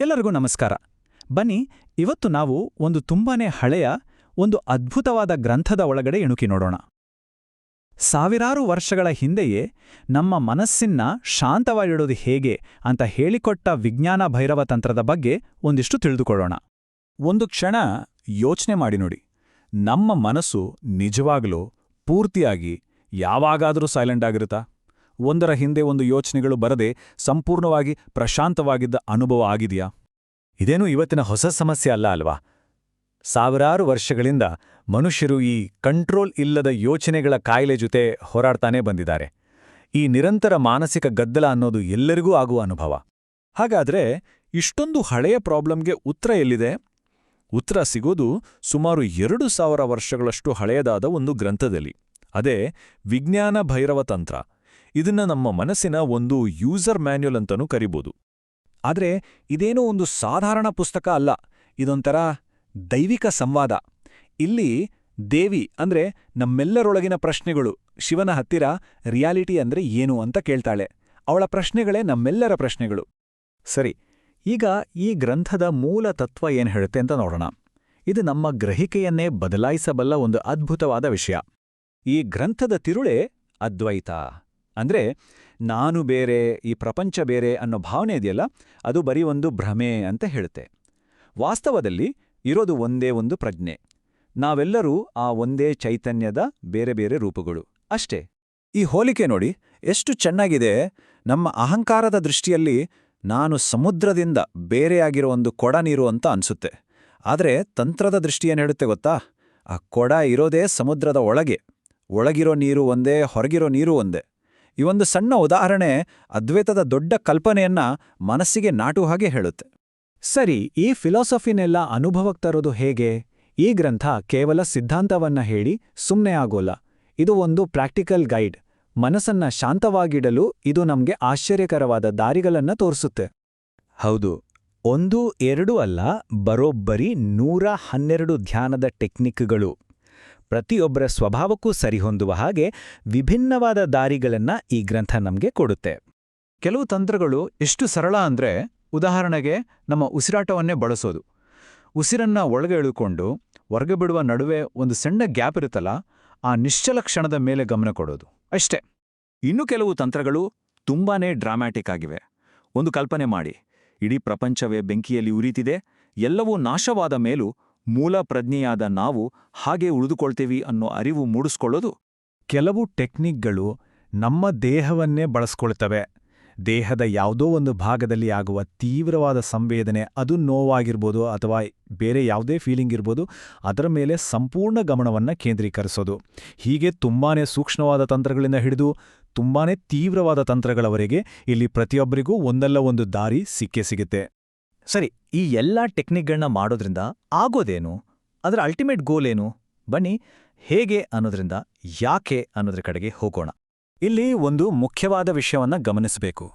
ಎಲ್ಲರಿಗೂ ನಮಸ್ಕಾರ. ಬನ್ನಿ, ಇವತ್ತು ನಾವು ಒಂದು ತುಂಬಾನೇ ಹಳೆಯ, ಒಂದು ಅದ್ಭುತವಾದ ಗ್ರಂಥದ ಒಳಗಡೆ ಇಣುಕಿ ನೋಡೋಣ. ಸಾವಿರಾರು ವರ್ಷಗಳ ಹಿಂದೆಯೇ ನಮ್ಮ ಮನಸ್ಸಿನ್ನ ಶಾಂತವಾಗಿಡೋದು ಹೇಗೆ ಅಂತ ಹೇಳಿಕೊಟ್ಟ ವಿಜ್ಞಾನ ಭೈರವ ತಂತ್ರದ ಬಗ್ಗೆ ಒಂದಿಷ್ಟು ತಿಳಿದುಕೊಳ್ಳೋಣ. ಒಂದು ಕ್ಷಣ ಯೋಚನೆ ಮಾಡಿ ನೋಡಿ. ನಮ್ಮ ಮನಸ್ಸು ನಿಜವಾಗ್ಲೂ ಪೂರ್ತಿಯಾಗಿ ಯಾವಾಗಾದರೂ ಸೈಲೆಂಟ್ ಆಗಿರುತ್ತಾ? ಒಂದರ ಹಿಂದೆ ಒಂದು ಯೋಚನೆಗಳು ಬರದೆ ಸಂಪೂರ್ಣವಾಗಿ ಪ್ರಶಾಂತವಾಗಿದ್ದ ಅನುಭವ ಆಗಿದೆಯಾ? ಇದೇನೂ ಇವತ್ತಿನ ಹೊಸ ಸಮಸ್ಯೆ ಅಲ್ಲ ಅಲ್ವಾ? ಸಾವಿರಾರು ವರ್ಷಗಳಿಂದ ಮನುಷ್ಯರು ಈ ಕಂಟ್ರೋಲ್ ಇಲ್ಲದ ಯೋಚನೆಗಳ ಕಾಯಿಲೆ ಜೊತೆ ಹೋರಾಡ್ತಾನೇ ಬಂದಿದ್ದಾರೆ. ಈ ನಿರಂತರ ಮಾನಸಿಕ ಗದ್ದಲ ಅನ್ನೋದು ಎಲ್ಲರಿಗೂ ಆಗುವ ಅನುಭವ. ಹಾಗಾದ್ರೆ ಇಷ್ಟೊಂದು ಹಳೆಯ ಪ್ರಾಬ್ಲಮ್ಗೆ ಉತ್ತರ ಎಲ್ಲಿದೆ? ಉತ್ತರ ಸಿಗೋದು ಸುಮಾರು 2000 ವರ್ಷಗಳಷ್ಟು ಹಳೆಯದಾದ ಒಂದು ಗ್ರಂಥದಲ್ಲಿ. ಅದೇ ವಿಜ್ಞಾನ ಭೈರವ ತಂತ್ರ. ಇದನ್ನ ನಮ್ಮ ಮನಸ್ಸಿನ ಒಂದು ಯೂಸರ್ ಮ್ಯಾನ್ಯುಯಲ್ ಅಂತನೂ ಕರಿಬೋದು. ಆದ್ರೆ ಇದೇನೋ ಒಂದು ಸಾಧಾರಣ ಪುಸ್ತಕ ಅಲ್ಲ, ಇದೊಂಥರ ದೈವಿಕ ಸಂವಾದ. ಇಲ್ಲಿ ದೇವಿ ಅಂದ್ರೆ ನಮ್ಮೆಲ್ಲರೊಳಗಿನ ಪ್ರಶ್ನೆಗಳು ಶಿವನ ಹತ್ತಿರ ರಿಯಾಲಿಟಿ ಅಂದ್ರೆ ಏನು ಅಂತ ಕೇಳ್ತಾಳೆ. ಅವಳ ಪ್ರಶ್ನೆಗಳೇ ನಮ್ಮೆಲ್ಲರ ಪ್ರಶ್ನೆಗಳು. ಸರಿ, ಈಗ ಈ ಗ್ರಂಥದ ಮೂಲ ತತ್ವ ಏನ್ ಹೇಳುತ್ತೆ ಅಂತ ನೋಡೋಣ. ಇದು ನಮ್ಮ ಗ್ರಹಿಕೆಯನ್ನೇ ಬದಲಾಯಿಸಬಲ್ಲ ಒಂದು ಅದ್ಭುತವಾದ ವಿಷಯ. ಈ ಗ್ರಂಥದ ತಿರುಳೇ ಅದ್ವೈತ. ಅಂದ್ರೆ ನಾನು ಬೇರೆ, ಈ ಪ್ರಪಂಚ ಬೇರೆ ಅನ್ನೋ ಭಾವನೆ ಇದೆಯಲ್ಲ, ಅದು ಬರೀ ಒಂದು ಭ್ರಮೆ ಅಂತ ಹೇಳುತ್ತೆ. ವಾಸ್ತವದಲ್ಲಿ ಇರೋದು ಒಂದೇ ಒಂದು ಪ್ರಜ್ಞೆ. ನಾವೆಲ್ಲರೂ ಆ ಒಂದೇ ಚೈತನ್ಯದ ಬೇರೆ ಬೇರೆ ರೂಪಗಳು ಅಷ್ಟೇ. ಈ ಹೋಲಿಕೆ ನೋಡಿ ಎಷ್ಟು ಚೆನ್ನಾಗಿದೆ. ನಮ್ಮ ಅಹಂಕಾರದ ದೃಷ್ಟಿಯಲ್ಲಿ ನಾನು ಸಮುದ್ರದಿಂದ ಬೇರೆಯಾಗಿರೋ ಒಂದು ಕೊಡ ನೀರು ಅಂತ ಅನ್ಸುತ್ತೆ. ಆದರೆ ತಂತ್ರದ ದೃಷ್ಟಿ ಏನು ಹೇಳುತ್ತೆ ಗೊತ್ತಾ? ಆ ಕೊಡ ಇರೋದೇ ಸಮುದ್ರದ ಒಳಗೆ. ಒಳಗಿರೋ ನೀರು ಒಂದೇ, ಹೊರಗಿರೋ ನೀರು ಒಂದೇ. ಈ ಒಂದು ಸಣ್ಣ ಉದಾಹರಣೆ ಅದ್ವೈತದ ದೊಡ್ಡ ಕಲ್ಪನೆಯನ್ನ ಮನಸ್ಸಿಗೆ ನಾಟು ಹಾಗೆ ಹೇಳುತ್ತೆ. ಸರಿ, ಈ ಫಿಲಾಸಫಿನೆಲ್ಲ ಅನುಭವಕ್ಕೆ ತರೋದು ಹೇಗೆ? ಈ ಗ್ರಂಥ ಕೇವಲ ಸಿದ್ಧಾಂತವನ್ನ ಹೇಳಿ ಸುಮ್ಮನೆ ಆಗೋಲ್ಲ. ಇದು ಒಂದು ಪ್ರಾಕ್ಟಿಕಲ್ ಗೈಡ್. ಮನಸ್ಸನ್ನ ಶಾಂತವಾಗಿಡಲು ಇದು ನಮ್ಗೆ ಆಶ್ಚರ್ಯಕರವಾದ ದಾರಿಗಳನ್ನ ತೋರಿಸುತ್ತೆ. ಹೌದು, 1, 2 ಅಲ್ಲ, ಬರೋಬ್ಬರಿ 112 ಧ್ಯಾನದ ಟೆಕ್ನಿಕ್ಗಳು. ಪ್ರತಿಯೊಬ್ಬರ ಸ್ವಭಾವಕ್ಕೂ ಸರಿಹೊಂದುವ ಹಾಗೆ ವಿಭಿನ್ನವಾದ ದಾರಿಗಳನ್ನ ಈ ಗ್ರಂಥ ನಮ್ಗೆ ಕೊಡುತ್ತೆ. ಕೆಲವು ತಂತ್ರಗಳು ಎಷ್ಟು ಸರಳ ಅಂದ್ರೆ, ಉದಾಹರಣೆಗೆ ನಮ್ಮ ಉಸಿರಾಟವನ್ನೇ ಬಳಸೋದು. ಉಸಿರನ್ನ ಒಳಗೆ ಎಳೆದುಕೊಂಡು ಹೊರಗೆ ಬಿಡುವ ನಡುವೆ ಒಂದು ಸಣ್ಣ ಗ್ಯಾಪ್ ಇರುತ್ತಲ್ಲ, ಆ ನಿಶ್ಚಲ ಕ್ಷಣದ ಮೇಲೆ ಗಮನ ಕೊಡೋದು ಅಷ್ಟೇ. ಇನ್ನು ಕೆಲವು ತಂತ್ರಗಳು ತುಂಬಾನೇ ಡ್ರಾಮ್ಯಾಟಿಕ್ ಆಗಿವೆ. ಒಂದು ಕಲ್ಪನೆ ಮಾಡಿ, ಇಡೀ ಪ್ರಪಂಚವೇ ಬೆಂಕಿಯಲ್ಲಿ ಉರಿತಿದೆ, ಎಲ್ಲವೂ ನಾಶವಾದ ಮೇಲೂ ಮೂಲ ಪ್ರಜ್ಞೆಯಾದ ನಾವು ಹಾಗೆ ಉಳಿದುಕೊಳ್ತೇವಿ ಅನ್ನೋ ಅರಿವು ಮೂಡಿಸ್ಕೊಳ್ಳೋದು. ಕೆಲವು ಟೆಕ್ನಿಕ್ಗಳು ನಮ್ಮ ದೇಹವನ್ನೇ ಬಳಸ್ಕೊಳ್ತವೆ. ದೇಹದ ಯಾವುದೋ ಒಂದು ಭಾಗದಲ್ಲಿ ಆಗುವ ತೀವ್ರವಾದ ಸಂವೇದನೆ, ಅದು ನೋವಾಗಿರ್ಬೋದು ಅಥವಾ ಬೇರೆ ಯಾವುದೇ ಫೀಲಿಂಗ್ ಇರ್ಬೋದು, ಅದರ ಮೇಲೆ ಸಂಪೂರ್ಣ ಗಮನವನ್ನ ಕೇಂದ್ರೀಕರಿಸೋದು. ಹೀಗೆ ತುಂಬಾನೇ ಸೂಕ್ಷ್ಮವಾದ ತಂತ್ರಗಳಿಂದ ಹಿಡಿದು ತುಂಬಾನೇ ತೀವ್ರವಾದ ತಂತ್ರಗಳವರೆಗೆ ಇಲ್ಲಿ ಪ್ರತಿಯೊಬ್ಬರಿಗೂ ಒಂದಲ್ಲ ಒಂದು ದಾರಿ ಸಿಕ್ಕೇ ಸಿಗುತ್ತೆ. ಸರಿ, ಈ ಎಲ್ಲ ಟೆಕ್ನಿಕ್ಗಳನ್ನ ಮಾಡೋದ್ರಿಂದ ಆಗೋದೇನು? ಅದರ ಅಲ್ಟಿಮೇಟ್ ಗೋಲ್ ಏನು? ಬನ್ನಿ, ಹೇಗೆ ಅನ್ನೋದ್ರಿಂದ ಯಾಕೆ ಅನ್ನೋದ್ರ ಕಡೆಗೆ ಹೋಗೋಣ. ಇಲ್ಲಿ ಒಂದು ಮುಖ್ಯವಾದ ವಿಷಯವನ್ನ ಗಮನಿಸಬೇಕು.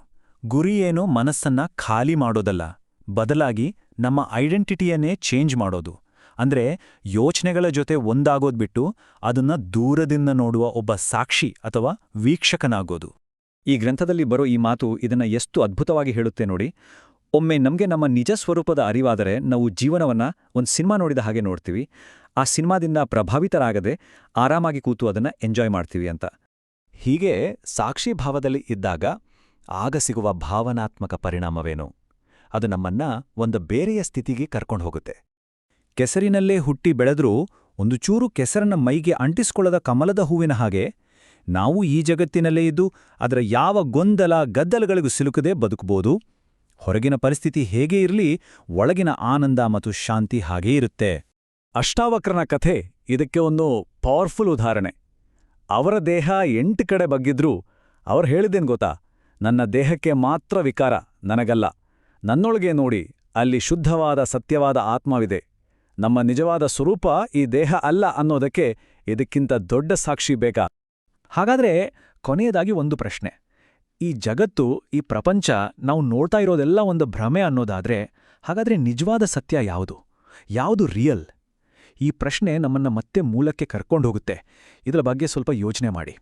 ಗುರಿ ಏನು ಮನಸ್ಸನ್ನ ಖಾಲಿ ಮಾಡೋದಲ್ಲ, ಬದಲಾಗಿ ನಮ್ಮ ಐಡೆಂಟಿಟಿಯನ್ನೇ ಚೇಂಜ್ ಮಾಡೋದು. ಅಂದ್ರೆ ಯೋಚನೆಗಳ ಜೊತೆ ಒಂದಾಗೋದ್ಬಿಟ್ಟು ಅದನ್ನ ದೂರದಿಂದ ನೋಡುವ ಒಬ್ಬ ಸಾಕ್ಷಿ ಅಥವಾ ವೀಕ್ಷಕನಾಗೋದು. ಈ ಗ್ರಂಥದಲ್ಲಿ ಬರೋ ಈ ಮಾತು ಇದನ್ನ ಎಷ್ಟು ಅದ್ಭುತವಾಗಿ ಹೇಳುತ್ತೆ ನೋಡಿ. ಒಮ್ಮೆ ನಮಗೆ ನಮ್ಮ ನಿಜ ಸ್ವರೂಪದ ಅರಿವಾದರೆ ನಾವು ಜೀವನವನ್ನ ಒಂದು ಸಿನಿಮಾ ನೋಡಿದ ಹಾಗೆ ನೋಡ್ತೀವಿ. ಆ ಸಿನಿಮಾದಿಂದ ಪ್ರಭಾವಿತರಾಗದೆ ಆರಾಮಾಗಿ ಕೂತು ಅದನ್ನ ಎಂಜಾಯ್ ಮಾಡ್ತೀವಿ ಅಂತ. ಹೀಗೆ ಸಾಕ್ಷಿ ಭಾವದಲ್ಲಿ ಇದ್ದಾಗ ಆಗ ಸಿಗುವ ಭಾವನಾತ್ಮಕ ಪರಿಣಾಮವೇನು? ಅದು ನಮ್ಮನ್ನ ಒಂದು ಬೇರೆಯ ಸ್ಥಿತಿಗೆ ಕರ್ಕೊಂಡು ಹೋಗುತ್ತೆ. ಕೆಸರಿನಲ್ಲೇ ಹುಟ್ಟಿ ಬೆಳೆದ್ರೂ ಒಂದು ಚೂರು ಕೆಸರನ್ನ ಮೈಗೆ ಅಂಟಿಸ್ಕೊಳ್ಳದ ಕಮಲದ ಹೂವಿನ ಹಾಗೆ ನಾವು ಈ ಜಗತ್ತಿನಲ್ಲೇ ಇದ್ದು ಅದರ ಯಾವ ಗೊಂದಲ ಗದ್ದಲಗಳಿಗೂ ಸಿಲುಕದೆ ಬದುಕಬಹುದು. ಹೊರಗಿನ ಪರಿಸ್ಥಿತಿ ಹೇಗೇ ಇರಲಿ, ಒಳಗಿನ ಆನಂದ ಮತ್ತು ಶಾಂತಿ ಹಾಗೇ ಇರುತ್ತೆ. ಅಷ್ಟಾವಕ್ರನ ಕಥೆ ಇದಕ್ಕೆ ಒಂದು ಪವರ್ಫುಲ್ ಉದಾಹರಣೆ. ಅವರ ದೇಹ 8 ಕಡೆ ಬಗ್ಗಿದ್ರೂ ಅವ್ರು ಹೇಳಿದ್ದೇನು ಗೊತ್ತಾ? ನನ್ನ ದೇಹಕ್ಕೆ ಮಾತ್ರ ವಿಕಾರ, ನನಗಲ್ಲ. ನನ್ನೊಳಗೆ ನೋಡಿ, ಅಲ್ಲಿ ಶುದ್ಧವಾದ ಸತ್ಯವಾದ ಆತ್ಮವಿದೆ. ನಮ್ಮ ನಿಜವಾದ ಸ್ವರೂಪ ಈ ದೇಹ ಅಲ್ಲ ಅನ್ನೋದಕ್ಕೆ ಇದಕ್ಕಿಂತ ದೊಡ್ಡ ಸಾಕ್ಷಿ ಬೇಕಾ? ಹಾಗಾದ್ರೆ ಕೊನೆಯದಾಗಿ ಒಂದು ಪ್ರಶ್ನೆ. ಈ ಜಗತ್ತು, ಈ ಪ್ರಪಂಚ, ನಾವು ನೋಡ್ತಾ ಇರೋದೆಲ್ಲ ಒಂದು ಭ್ರಮೆ ಅನ್ನೋದಾದ್ರೆ ಹಾಗಾದ್ರೆ ನಿಜವಾದ ಸತ್ಯ ಯಾವುದು? ಯಾವುದು ರಿಯಲ್? ಈ ಪ್ರಶ್ನೆ ನಮ್ಮನ್ನ ಮತ್ತೆ ಮೂಲಕ್ಕೆ ಕರ್ಕೊಂಡೋಗುತ್ತೆ. ಇದರ ಬಗ್ಗೆ ಸ್ವಲ್ಪ ಯೋಚನೆ ಮಾಡಿ.